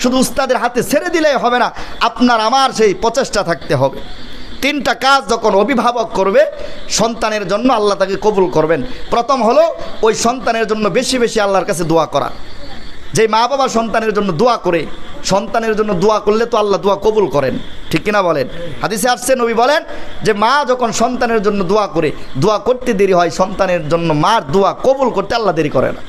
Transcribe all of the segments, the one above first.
শুধু উস্তাদের হাতে ছেড়ে দিলেই হবে না, আপনার আমার সেই প্রচেষ্টা থাকতে হবে। 3টা কাজ যখন অভিভাবক করবে সন্তানের জন্য, আল্লাহ তাকে কবুল করবেন। প্রথম হলো ওই সন্তানের জন্য বেশি বেশি আল্লাহর কাছে দোয়া করা। যে মা বাবা সন্তানের জন্য দোয়া করে, সন্তানের জন্য দোয়া করলে তো আল্লাহ দোয়া কবুল করেন, ঠিক কিনা বলেন? হাদিসে আসছে, নবী বলেন যে মা যখন সন্তানের জন্য দোয়া করে, দোয়া করতে দেরি হয়, সন্তানের জন্য মার দোয়া কবুল করতে আল্লাহ দেরি করে না।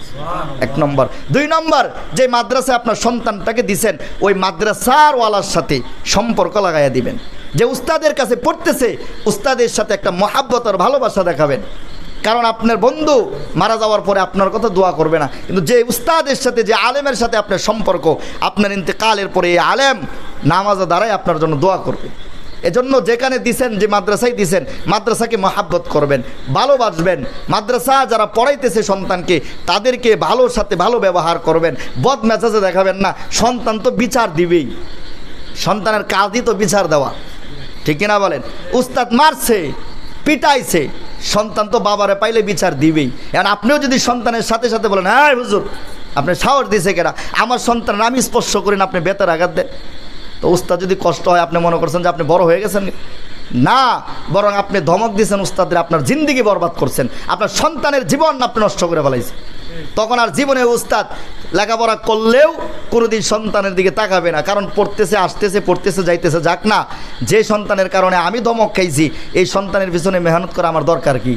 1 নম্বর। 2 নম্বর, যে মাদ্রাসায় আপনার সন্তানটাকে দিছেন ওই মাদ্রাসার ওয়ালার সাথে সম্পর্ক লাগাইয়া দিবেন। যে উস্তাদের কাছে পড়তেছে উস্তাদের সাথে একটা মহাব্বত আর ভালোবাসা দেখাবেন। কারণ আপনার বন্ধু মারা যাওয়ার পরে আপনার কথা দোয়া করবে না, কিন্তু যে উস্তাদের সাথে, যে আলেমের সাথে আপনার সম্পর্ক, আপনার ইন্তেকালের পরে এই আলেম নামাজে দাঁড়ায় আপনার জন্য দোয়া করবে। এজন্য যেখানে দিছেন, যে মাদ্রাসায় দিছেন, মাদ্রাসাকে মহাব্বত করবেন, ভালোবাসবেন। মাদ্রাসা যারা পড়াইতেছে সন্তানকে, তাদেরকে ভালোর সাথে ভালো ব্যবহার করবেন, বদ মেজাজে দেখাবেন না। সন্তান তো বিচার দিবেই, সন্তানের কাজই তো বিচার দেওয়া, ঠিক কিনা বলেন? উস্তাদ মারছে, পিটাইছে, সন্তান তো বাবারে পাইলে বিচার দিবেই। এখন আপনিও যদি সন্তানের সাথে সাথে বলেন, হ্যাঁ হুজুর আপনি সাহস দিছে কেনা, আমার সন্তান আমি স্পর্শ করেন, আপনি বেতার আঘাত দেন, তো উস্তাদ যদি কষ্ট হয় আপনি মনে করছেন যে আপনি বড় হয়ে গেছেন না, বরং আপনি ধমক দিয়েছেন উস্তাদের, আপনার জিন্দিগি বরবাদ করছেন, আপনার সন্তানের জীবন আপনি নষ্ট করে ফেলাইছেন। তখন আর জীবনে উস্তাদ লেখাপড়া করলেও কোনোদিন সন্তানের দিকে তাকাবে না, কারণ পড়তেছে, আসতেছে, পড়তেছে, যাইতেছে, যাক না, যে সন্তানের কারণে আমি ধমক খাইছি এই সন্তানের পিছনে মেহনত করা আমার দরকার কি?